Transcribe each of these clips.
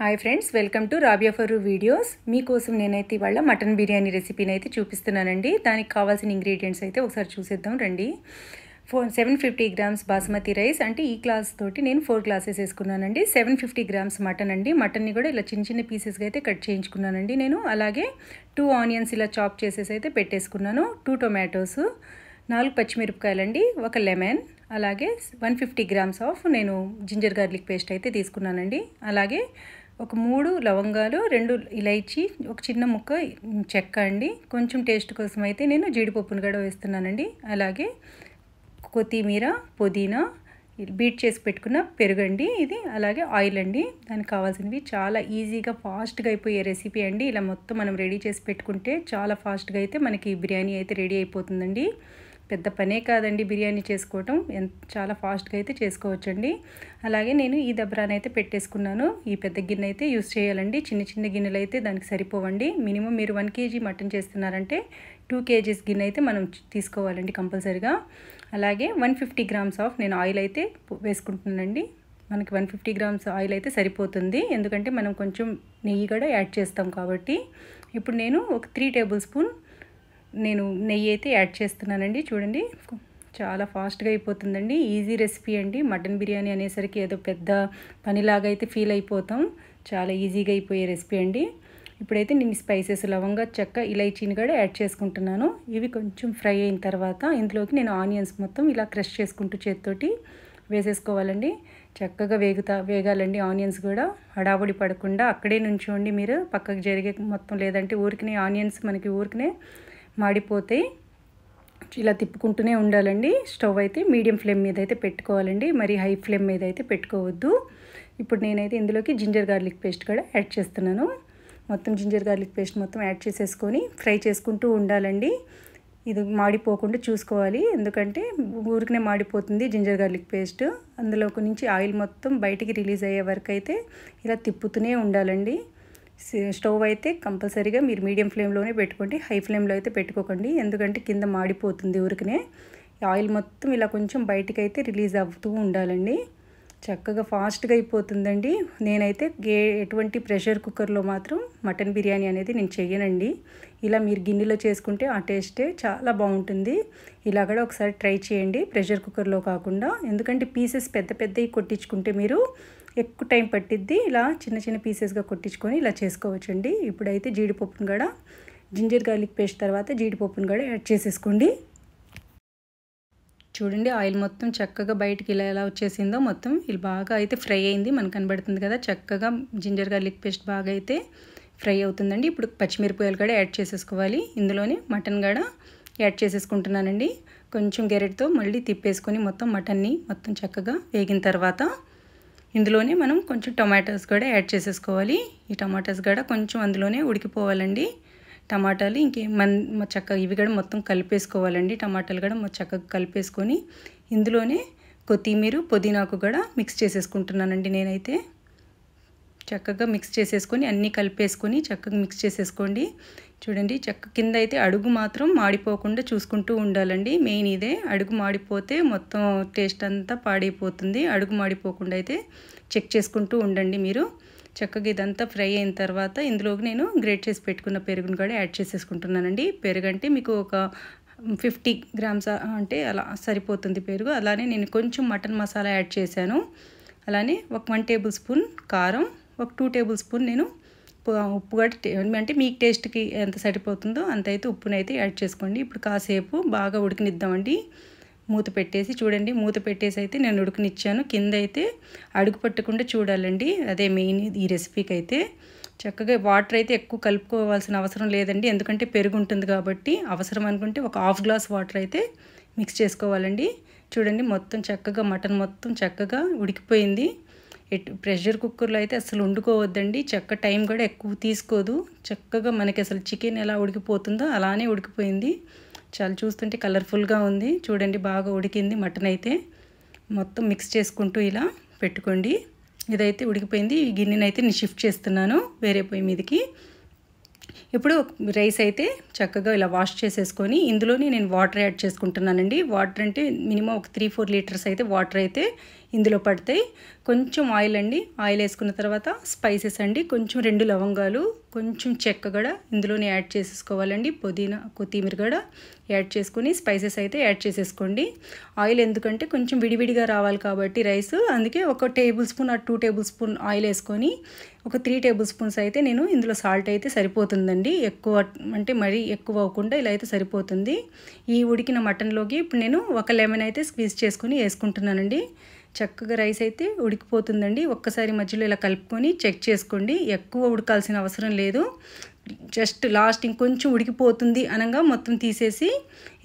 Hi friends, welcome to Rabia for videos. మీకోసం నేనైతే ఇవాళ మటన్ బిర్యానీ రెసిపీని అయితే చూపిస్తున్నానండి. దానికి కావాల్సిన ఇంగ్రీడియంట్స్ అయితే ఒకసారి చూసేద్దాం రండి. 750 గ్రామ్స్ బాస్మతి రైస్, అంటే ఈ గ్లాస్ తోటి నేను 4 గ్లాసెస్ వేసుకున్నానండి. 750 గ్రామ్స్ మటన్ అండి. మటన్ని కూడా ఇలా చిన్న చిన్న పీసెస్గా అయితే కట్ చేయించుకున్నానండి నేను. అలాగే 2 ఆనియన్స్ ఇలా చాప్ చేసేసి అయితే పెట్టేసుకున్నాను. 2 టొమాటోస్, 4 పచ్చిమిరపకాయలండి, 1 లెమన్, అలాగే 150 గ్రామ్స్ ఆఫ్ నేను జింజర్ గార్లిక్ పేస్ట్ అయితే తీసుకున్నానండి. అలాగే ఒక 3 లవంగాలు, 2 ఇలైచి, ఒక చిన్న ముక్క చెక్క అండి. కొంచెం టేస్ట్ కోసం అయితే నేను జీడిపప్పును కూడా వేస్తున్నానండి. అలాగే కొత్తిమీర, పుదీనా, బీట్ చేసి పెట్టుకున్న పెరుగండి ఇది. అలాగే ఆయిల్ అండి. దానికి కావాల్సినవి చాలా ఈజీగా ఫాస్ట్గా అయిపోయే రెసిపీ అండి. ఇలా మొత్తం మనం రెడీ చేసి పెట్టుకుంటే చాలా ఫాస్ట్గా అయితే మనకి బిర్యానీ అయితే రెడీ అయిపోతుందండి. పెద్ద పనే కాదండి బిర్యానీ చేసుకోవటం, చాలా ఫాస్ట్గా అయితే చేసుకోవచ్చండి. అలాగే నేను ఈ దబ్రాని అయితే పెట్టేసుకున్నాను. ఈ పెద్ద గిన్నె అయితే యూస్ చేయాలండి. చిన్న చిన్న గిన్నెలు అయితే దానికి సరిపోవండి. మినిమం మీరు 1 కేజీ మటన్ చేస్తున్నారంటే 2 కేజీస్ గిన్నె అయితే మనం తీసుకోవాలండి కంపల్సరిగా. అలాగే 150 గ్రామ్స్ ఆఫ్ నేను ఆయిల్ అయితే వేసుకుంటున్నానండి. మనకి 150 గ్రామ్స్ ఆయిల్ అయితే సరిపోతుంది, ఎందుకంటే మనం కొంచెం నెయ్యి కూడా యాడ్ చేస్తాం కాబట్టి. ఇప్పుడు నేను ఒక 3 టేబుల్ స్పూన్ నేను నెయ్యి అయితే యాడ్ చేస్తున్నానండి. చూడండి, చాలా ఫాస్ట్గా అయిపోతుందండి. ఈజీ రెసిపీ అండి. మటన్ బిర్యానీ అనేసరికి ఏదో పెద్ద పనిలాగా అయితే ఫీల్ అయిపోతాం. చాలా ఈజీగా అయిపోయే రెసిపీ అండి. ఇప్పుడైతే నేను స్పైసెస్ లవంగా, చెక్క, ఇలైచీని కూడా యాడ్ చేసుకుంటున్నాను. ఇవి కొంచెం ఫ్రై అయిన తర్వాత ఇందులోకి నేను ఆనియన్స్ మొత్తం ఇలా క్రష్ చేసుకుంటూ చేతితోటి వేసేసుకోవాలండి. చక్కగా వేగాలండి ఆనియన్స్ కూడా. హడావుడి పడకుండా అక్కడే నుంచోండి మీరు, పక్కకు జరిగే మొత్తం, లేదంటే ఊరికనే ఆనియన్స్ మనకి ఊరికనే మాడిపోతాయి. ఇలా తిప్పుకుంటూనే ఉండాలండి. స్టవ్ అయితే మీడియం ఫ్లేమ్ మీద అయితే పెట్టుకోవాలండి, మరి హై ఫ్లేమ్ మీద అయితే పెట్టుకోవద్దు. ఇప్పుడు నేనైతే ఇందులోకి జింజర్ గార్లిక్ పేస్ట్ కూడా యాడ్ చేస్తున్నాను. మొత్తం జింజర్ గార్లిక్ పేస్ట్ మొత్తం యాడ్ చేసేసుకొని ఫ్రై చేసుకుంటూ ఉండాలండి. ఇది మాడిపోకుండా చూసుకోవాలి, ఎందుకంటే ఊరికనే మాడిపోతుంది జింజర్ గార్లిక్ పేస్ట్. అందులోకి నుంచి ఆయిల్ మొత్తం బయటికి రిలీజ్ అయ్యే వరకు అయితే ఇలా తిప్పుతూనే ఉండాలండి. స్టవ్ అయితే కంపల్సరీగా మీరు మీడియం ఫ్లేమ్లోనే పెట్టుకోండి, హై ఫ్లేమ్లో అయితే పెట్టుకోకండి, ఎందుకంటే కింద మాడిపోతుంది ఊరికనే. ఆయిల్ మొత్తం ఇలా కొంచెం బయటికి అయితే రిలీజ్ అవుతూ ఉండాలండి. చక్కగా ఫాస్ట్గా అయిపోతుందండి. నేనైతే ఎటువంటి ప్రెషర్ కుక్కర్లో మాత్రం మటన్ బిర్యానీ అనేది నేను చెయ్యనండి. ఇలా మీరు గిన్నెలో చేసుకుంటే ఆ టేస్టే చాలా బాగుంటుంది. ఇలా కూడా ఒకసారి ట్రై చేయండి, ప్రెషర్ కుక్కర్లో కాకుండా. ఎందుకంటే పీసెస్ పెద్ద పెద్దవి కొట్టించుకుంటే మీరు ఎక్కువ టైం పట్టిద్ది. ఇలా చిన్న చిన్న పీసెస్గా కొట్టించుకొని ఇలా చేసుకోవచ్చండి. ఇప్పుడైతే జీడిపప్పును కూడా, జింజర్ గార్లిక్ పేస్ట్ తర్వాత జీడిపప్పును కూడా యాడ్ చేసేసుకోండి. చూడండి, ఆయిల్ మొత్తం చక్కగా బయటికి ఇలా ఎలా వచ్చేసిందో మొత్తం ఇలా బాగా అయితే ఫ్రై అయింది, మనకు కనబడుతుంది కదా. చక్కగా జింజర్ గార్లిక్ పేస్ట్ బాగా అయితే ఫ్రై అవుతుందండి. ఇప్పుడు పచ్చిమిరపకాయలు కూడా యాడ్ చేసేసుకోవాలి. ఇందులోనే మటన్ కూడా యాడ్ చేసేసుకుంటున్నానండి. కొంచెం గెరెట్తో మళ్ళీ తిప్పేసుకొని మొత్తం మటన్ని మొత్తం చక్కగా వేగిన తర్వాత ఇందులోనే మనం కొంచెం టొమాటోస్ కూడా యాడ్ చేసేసుకోవాలి. ఈ టొమాటోస్ కూడా కొంచెం అందులోనే ఉడికిపోవాలండి. టమాటాలు చక్కగా ఇవి కూడా మొత్తం కలిపేసుకోవాలండి. టమాటాలు కూడా చక్కగా కలిపేసుకొని ఇందులోనే కొత్తిమీర, పుదీనాకు కూడా మిక్స్ చేసేసుకుంటున్నానండి నేనైతే. చక్కగా మిక్స్ చేసేసుకొని అన్నీ కలిపేసుకొని చక్కగా మిక్స్ చేసేసుకోండి. చూడండి, కింద అయితే అడుగు మాత్రం మాడిపోకుండా చూసుకుంటూ ఉండాలండి. మెయిన్ ఇదే, అడుగు మాడిపోతే మొత్తం టేస్ట్ అంతా పాడైపోతుంది. అడుగు మాడిపోకుండా అయితే చెక్ చేసుకుంటూ ఉండండి మీరు. చక్కగా ఇదంతా ఫ్రై అయిన తర్వాత ఇందులోకి నేను గ్రేట్ చేసి పెట్టుకున్న పెరుగును కూడా యాడ్ చేసేసుకుంటున్నానండి. పెరుగు అంటే మీకు ఒక 50 గ్రామ్స్ అంటే అలా సరిపోతుంది పెరుగు. అలానే నేను కొంచెం మటన్ మసాలా యాడ్ చేశాను. అలానే ఒక 1 టేబుల్ స్పూన్ కారం, ఒక 2 టేబుల్ స్పూన్ నేను ఉప్పు కూడా, అంటే మీకు టేస్ట్కి ఎంత సరిపోతుందో అంత అయితే ఉప్పునైతే యాడ్ చేసుకోండి. ఇప్పుడు కాసేపు బాగా ఉడికినిద్దామండి. మూత పెట్టేసి, చూడండి, మూత పెట్టేసి అయితే నేను ఉడికినిచ్చాను. కింద అయితే అడుగు పట్టకుండా చూడాలండి, అదే మెయిన్ ఈ రెసిపీకి అయితే. చక్కగా వాటర్ అయితే ఎక్కువ కలుపుకోవాల్సిన అవసరం లేదండి, ఎందుకంటే పెరుగు ఉంటుంది కాబట్టి. అవసరం అనుకుంటే ఒక 1/2 గ్లాస్ వాటర్ అయితే మిక్స్ చేసుకోవాలండి. చూడండి, మొత్తం చక్కగా మటన్ మొత్తం చక్కగా ఉడికిపోయింది. ప్రెషర్ కుక్కర్లో అయితే అసలు వండుకోవద్దండి, టైం కూడా ఎక్కువ తీసుకోదు. చక్కగా మనకి అసలు చికెన్ ఎలా ఉడికిపోతుందో అలానే ఉడికిపోయింది. చాలా చూస్తుంటే కలర్ఫుల్గా ఉంది. చూడండి, బాగా ఉడికింది మటన్ అయితే. మొత్తం మిక్స్ చేసుకుంటూ ఇలా పెట్టుకోండి. ఇదైతే ఉడికిపోయింది. ఈ గిన్నెని అయితే నేను షిఫ్ట్ చేస్తున్నాను వేరే పొయ్యి మీదకి. ఇప్పుడు రైస్ అయితే చక్కగా ఇలా వాష్ చేసేసుకొని ఇందులోనే నేను వాటర్ యాడ్ చేసుకుంటున్నానండి. వాటర్ అంటే మినిమం ఒక 3-4 లీటర్స్ అయితే వాటర్ అయితే ఇందులో పడతాయి. కొంచెం ఆయిల్ అండి, ఆయిల్ వేసుకున్న తర్వాత స్పైసెస్ అండి, కొంచెం 2 లవంగాలు, కొంచెం చెక్క కూడా ఇందులోనే యాడ్ చేసేసుకోవాలండి. పుదీనా, కొత్తిమీర కూడా యాడ్ చేసుకొని స్పైసెస్ అయితే యాడ్ చేసేసుకోండి. ఆయిల్ ఎందుకంటే కొంచెం విడివిడిగా రావాలి కాబట్టి రైస్, అందుకే 1 table spoon 2 table spoon oil వేసుకొని ఒక 3 టేబుల్ స్పూన్స్ అయితే నేను ఇందులో సాల్ట్ అయితే సరిపోతుందండి. ఎక్కువ అంటే మరీ ఎక్కువ అవ్వకుండా ఇలా అయితే సరిపోతుంది. ఈ ఉడికిన మటన్లోకి ఇప్పుడు నేను 1 లెమన్ అయితే స్క్వీజ్ చేసుకొని వేసుకుంటున్నానండి. చక్కగా రైస్ అయితే ఉడికిపోతుందండి. ఒక్కసారి మధ్యలో ఇలా కలుపుకొని చెక్ చేసుకోండి. ఎక్కువ ఉడకాల్సిన అవసరం లేదు. జస్ట్ లాస్ట్ ఇంకొంచెం ఉడికిపోతుంది అనగా మొత్తం తీసేసి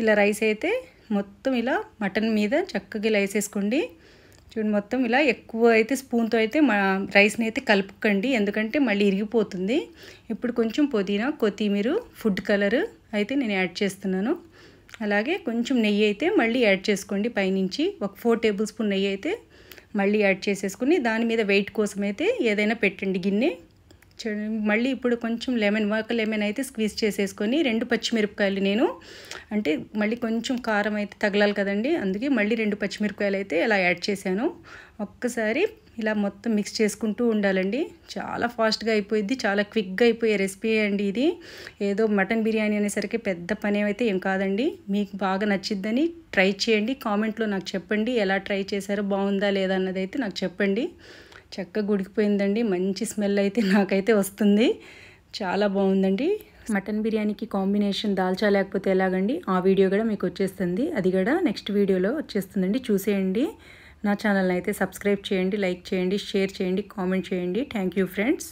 ఇలా రైస్ అయితే మొత్తం ఇలా మటన్ మీద చక్కగా ఇలా వేసేసుకోండి. చూడండి, మొత్తం ఇలా ఎక్కువ అయితే స్పూన్తో అయితే రైస్ని అయితే కలుపుకండి, ఎందుకంటే మళ్ళీ ఇరిగిపోతుంది. ఇప్పుడు కొంచెం పుదీనా, కొత్తిమీర, ఫుడ్ కలర్ అయితే నేను యాడ్ చేస్తున్నాను. అలాగే కొంచెం నెయ్యి అయితే మళ్ళీ యాడ్ చేసుకోండి పైనుంచి. ఒక 4 టేబుల్ స్పూన్ నెయ్యి అయితే మళ్ళీ యాడ్ చేసేసుకుని దాని మీద వెయిట్ కోసం అయితే ఏదైనా పెట్టండి గిన్నె. మళ్ళీ ఇప్పుడు కొంచెం ఒక లెమన్ అయితే స్క్వీజ్ చేసేసుకొని 2 పచ్చిమిరపకాయలు నేను అంటే మళ్ళీ కొంచెం కారం అయితే తగలాలి కదండి, అందుకే మళ్ళీ 2 పచ్చిమిరపకాయలు అయితే ఇలా యాడ్ చేశాను. ఒక్కసారి ఇలా మొత్తం మిక్స్ చేసుకుంటూ ఉండాలండి. చాలా ఫాస్ట్గా అయిపోయింది, చాలా క్విక్గా అయిపోయే రెసిపీ అండి ఇది. ఏదో మటన్ బిర్యానీ అనేసరికి పెద్ద పని అయితే ఏం కాదండి. మీకు బాగా నచ్చిద్దని ట్రై చేయండి. కామెంట్లో నాకు చెప్పండి ఎలా ట్రై చేశారో, బాగుందా లేదా అన్నది అయితే నాకు చెప్పండి. చక్కగా ఉడికిపోయిందండి, మంచి స్మెల్ అయితే నాకైతే వస్తుంది. చాలా బాగుందండి. మటన్ బిర్యానీకి కాంబినేషన్ దాల్చా లేకపోతే ఎలాగండి, ఆ వీడియో కూడా మీకు వచ్చేస్తుంది. అది కూడా నెక్స్ట్ వీడియోలో వచ్చేస్తుందండి, చూసేయండి. నా ఛానల్ని అయితే సబ్స్క్రైబ్ చేయండి, లైక్ చేయండి, షేర్ చేయండి, కామెంట్ చేయండి. Thank you friends.